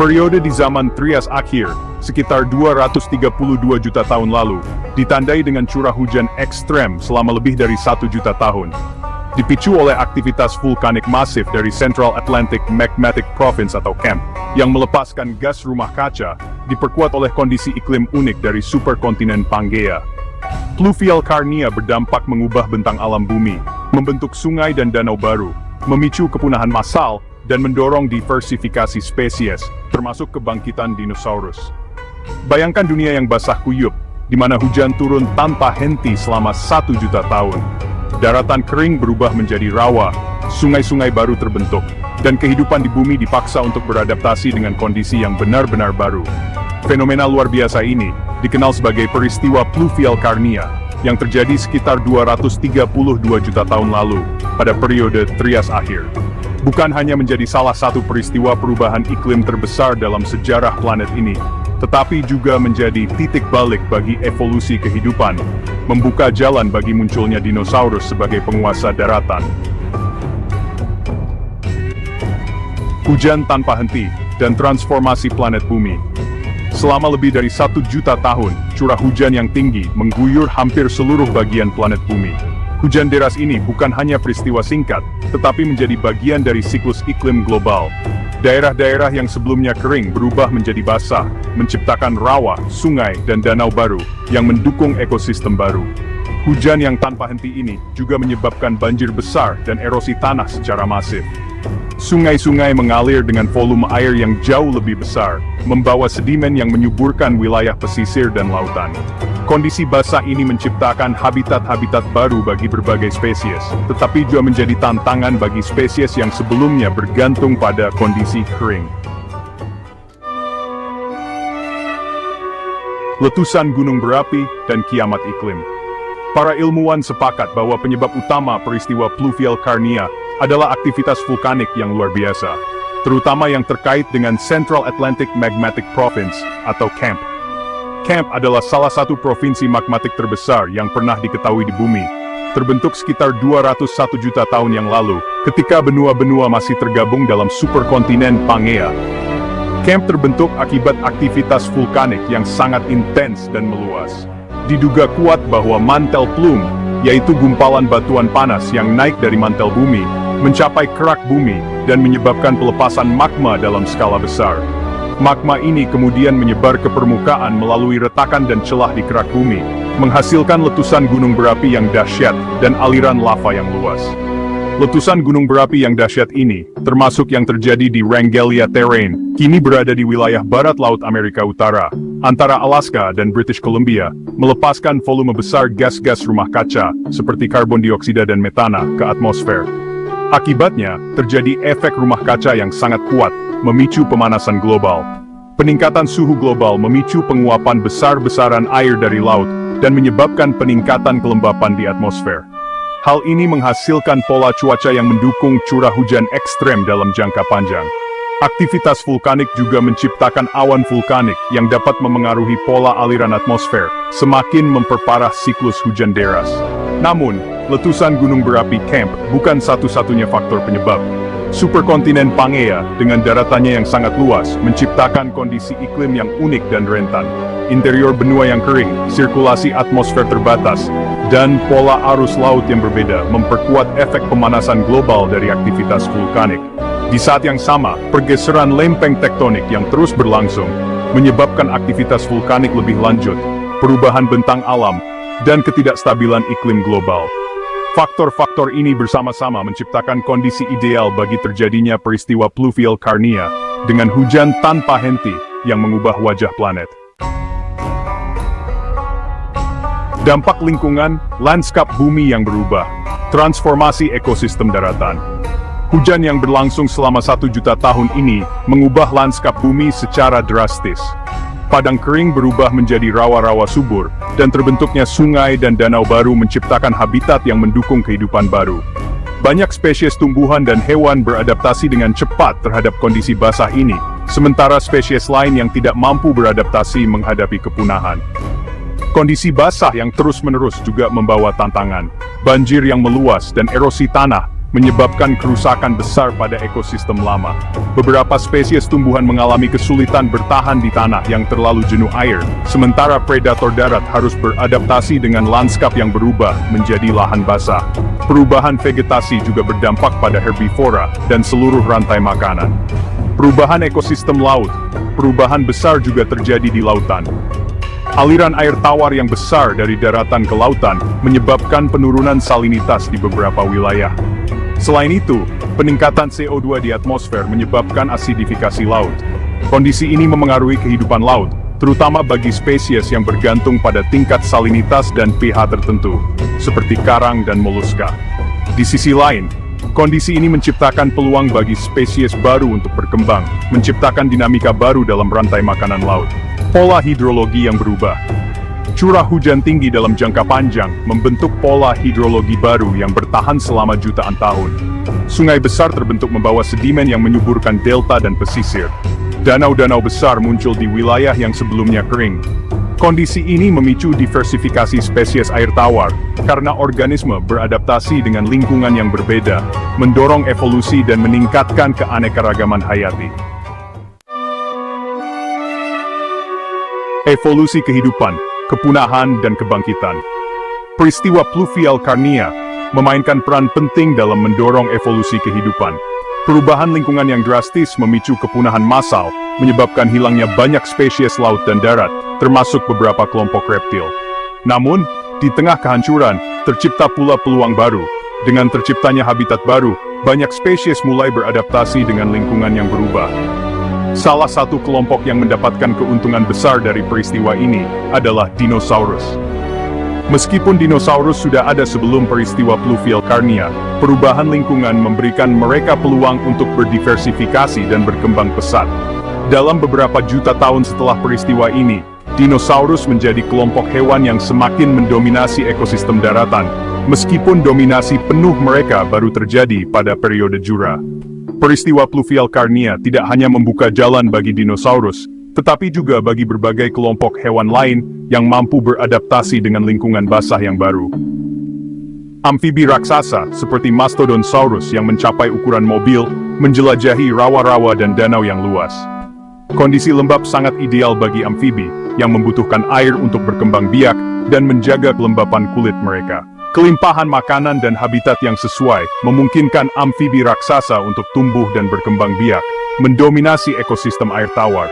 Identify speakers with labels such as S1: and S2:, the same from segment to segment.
S1: Periode di zaman Trias akhir, sekitar 232 juta tahun lalu, ditandai dengan curah hujan ekstrem selama lebih dari 1 juta tahun. Dipicu oleh aktivitas vulkanik masif dari Central Atlantic Magmatic Province atau CAMP, yang melepaskan gas rumah kaca, diperkuat oleh kondisi iklim unik dari superkontinen Pangaea. Pluvial Karnia berdampak mengubah bentang alam bumi, membentuk sungai dan danau baru, memicu kepunahan massal, dan mendorong diversifikasi spesies, termasuk kebangkitan dinosaurus. Bayangkan dunia yang basah kuyup, di mana hujan turun tanpa henti selama 1 juta tahun. Daratan kering berubah menjadi rawa, sungai-sungai baru terbentuk, dan kehidupan di bumi dipaksa untuk beradaptasi dengan kondisi yang benar-benar baru. Fenomena luar biasa ini dikenal sebagai peristiwa Pluvial Karnia, yang terjadi sekitar 232 juta tahun lalu, pada periode Trias akhir. Bukan hanya menjadi salah satu peristiwa perubahan iklim terbesar dalam sejarah planet ini, tetapi juga menjadi titik balik bagi evolusi kehidupan, membuka jalan bagi munculnya dinosaurus sebagai penguasa daratan. Hujan tanpa henti, dan transformasi planet bumi. Selama lebih dari 1 juta tahun, curah hujan yang tinggi mengguyur hampir seluruh bagian planet bumi. Hujan deras ini bukan hanya peristiwa singkat, tetapi menjadi bagian dari siklus iklim global. Daerah-daerah yang sebelumnya kering berubah menjadi basah, menciptakan rawa, sungai, dan danau baru, yang mendukung ekosistem baru. Hujan yang tanpa henti ini juga menyebabkan banjir besar dan erosi tanah secara masif. Sungai-sungai mengalir dengan volume air yang jauh lebih besar, membawa sedimen yang menyuburkan wilayah pesisir dan lautan. Kondisi basah ini menciptakan habitat-habitat baru bagi berbagai spesies, tetapi juga menjadi tantangan bagi spesies yang sebelumnya bergantung pada kondisi kering. Letusan gunung berapi dan kiamat iklim. Para ilmuwan sepakat bahwa penyebab utama peristiwa Pluvial Karnia adalah aktivitas vulkanik yang luar biasa, terutama yang terkait dengan Central Atlantic Magmatic Province atau CAMP. CAMP adalah salah satu provinsi magmatik terbesar yang pernah diketahui di bumi, terbentuk sekitar 201 juta tahun yang lalu, ketika benua-benua masih tergabung dalam superkontinen Pangaea. CAMP terbentuk akibat aktivitas vulkanik yang sangat intens dan meluas. Diduga kuat bahwa mantel plume, yaitu gumpalan batuan panas yang naik dari mantel bumi, mencapai kerak bumi, dan menyebabkan pelepasan magma dalam skala besar. Magma ini kemudian menyebar ke permukaan melalui retakan dan celah di kerak bumi, menghasilkan letusan gunung berapi yang dahsyat dan aliran lava yang luas. Letusan gunung berapi yang dahsyat ini, termasuk yang terjadi di Wrangell Terrain, kini berada di wilayah barat laut Amerika Utara, antara Alaska dan British Columbia, melepaskan volume besar gas-gas rumah kaca, seperti karbon dioksida dan metana, ke atmosfer. Akibatnya, terjadi efek rumah kaca yang sangat kuat, memicu pemanasan global. Peningkatan suhu global memicu penguapan besar-besaran air dari laut, dan menyebabkan peningkatan kelembapan di atmosfer. Hal ini menghasilkan pola cuaca yang mendukung curah hujan ekstrem dalam jangka panjang. Aktivitas vulkanik juga menciptakan awan vulkanik yang dapat memengaruhi pola aliran atmosfer, semakin memperparah siklus hujan deras. Namun, letusan gunung berapi CAMP bukan satu-satunya faktor penyebab. Superkontinen Pangaea, dengan daratannya yang sangat luas, menciptakan kondisi iklim yang unik dan rentan. Interior benua yang kering, sirkulasi atmosfer terbatas, dan pola arus laut yang berbeda memperkuat efek pemanasan global dari aktivitas vulkanik. Di saat yang sama, pergeseran lempeng tektonik yang terus berlangsung, menyebabkan aktivitas vulkanik lebih lanjut, perubahan bentang alam, dan ketidakstabilan iklim global. Faktor-faktor ini bersama-sama menciptakan kondisi ideal bagi terjadinya peristiwa Pluvial Karnia, dengan hujan tanpa henti yang mengubah wajah planet. Dampak lingkungan, lanskap bumi yang berubah, transformasi ekosistem daratan. Hujan yang berlangsung selama 1 juta tahun ini mengubah lanskap bumi secara drastis. Padang kering berubah menjadi rawa-rawa subur, dan terbentuknya sungai dan danau baru menciptakan habitat yang mendukung kehidupan baru. Banyak spesies tumbuhan dan hewan beradaptasi dengan cepat terhadap kondisi basah ini, sementara spesies lain yang tidak mampu beradaptasi menghadapi kepunahan. Kondisi basah yang terus-menerus juga membawa tantangan. Banjir yang meluas dan erosi tanah menyebabkan kerusakan besar pada ekosistem lama. Beberapa spesies tumbuhan mengalami kesulitan bertahan di tanah yang terlalu jenuh air, sementara predator darat harus beradaptasi dengan lanskap yang berubah menjadi lahan basah. Perubahan vegetasi juga berdampak pada herbivora dan seluruh rantai makanan. Perubahan ekosistem laut, perubahan besar juga terjadi di lautan. Aliran air tawar yang besar dari daratan ke lautan menyebabkan penurunan salinitas di beberapa wilayah. Selain itu, peningkatan CO2 di atmosfer menyebabkan asidifikasi laut. Kondisi ini memengaruhi kehidupan laut, terutama bagi spesies yang bergantung pada tingkat salinitas dan pH tertentu, seperti karang dan moluska. Di sisi lain, kondisi ini menciptakan peluang bagi spesies baru untuk berkembang, menciptakan dinamika baru dalam rantai makanan laut. Pola hidrologi yang berubah. Curah hujan tinggi dalam jangka panjang membentuk pola hidrologi baru yang bertahan selama jutaan tahun. Sungai besar terbentuk membawa sedimen yang menyuburkan delta dan pesisir. Danau-danau besar muncul di wilayah yang sebelumnya kering. Kondisi ini memicu diversifikasi spesies air tawar, karena organisme beradaptasi dengan lingkungan yang berbeda, mendorong evolusi dan meningkatkan keanekaragaman hayati. Evolusi kehidupan, kepunahan, dan kebangkitan. Peristiwa pluvial Karnia memainkan peran penting dalam mendorong evolusi kehidupan. Perubahan lingkungan yang drastis memicu kepunahan massal, menyebabkan hilangnya banyak spesies laut dan darat, termasuk beberapa kelompok reptil. Namun, di tengah kehancuran, tercipta pula peluang baru. Dengan terciptanya habitat baru, banyak spesies mulai beradaptasi dengan lingkungan yang berubah. Salah satu kelompok yang mendapatkan keuntungan besar dari peristiwa ini adalah dinosaurus. Meskipun dinosaurus sudah ada sebelum peristiwa pluvial Karnia, perubahan lingkungan memberikan mereka peluang untuk berdiversifikasi dan berkembang pesat. Dalam beberapa juta tahun setelah peristiwa ini, dinosaurus menjadi kelompok hewan yang semakin mendominasi ekosistem daratan, meskipun dominasi penuh mereka baru terjadi pada periode Jura. Peristiwa pluvial Karnia tidak hanya membuka jalan bagi dinosaurus, tetapi juga bagi berbagai kelompok hewan lain yang mampu beradaptasi dengan lingkungan basah yang baru. Amfibi raksasa seperti Mastodonsaurus yang mencapai ukuran mobil, menjelajahi rawa-rawa dan danau yang luas. Kondisi lembab sangat ideal bagi amfibi yang membutuhkan air untuk berkembang biak dan menjaga kelembapan kulit mereka. Kelimpahan makanan dan habitat yang sesuai memungkinkan amfibi raksasa untuk tumbuh dan berkembang biak, mendominasi ekosistem air tawar.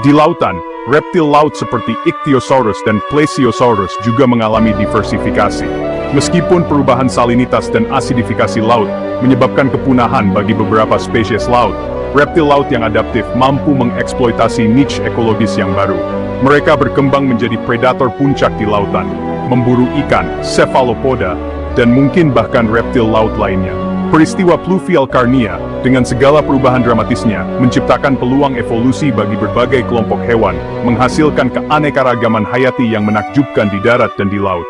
S1: Di lautan, reptil laut seperti Ichthyosaurus dan Plesiosaurus juga mengalami diversifikasi. Meskipun perubahan salinitas dan asidifikasi laut menyebabkan kepunahan bagi beberapa spesies laut, reptil laut yang adaptif mampu mengeksploitasi niche ekologis yang baru. Mereka berkembang menjadi predator puncak di lautan, memburu ikan, cephalopoda, dan mungkin bahkan reptil laut lainnya. Peristiwa pluvial Karnia, dengan segala perubahan dramatisnya, menciptakan peluang evolusi bagi berbagai kelompok hewan, menghasilkan keanekaragaman hayati yang menakjubkan di darat dan di laut.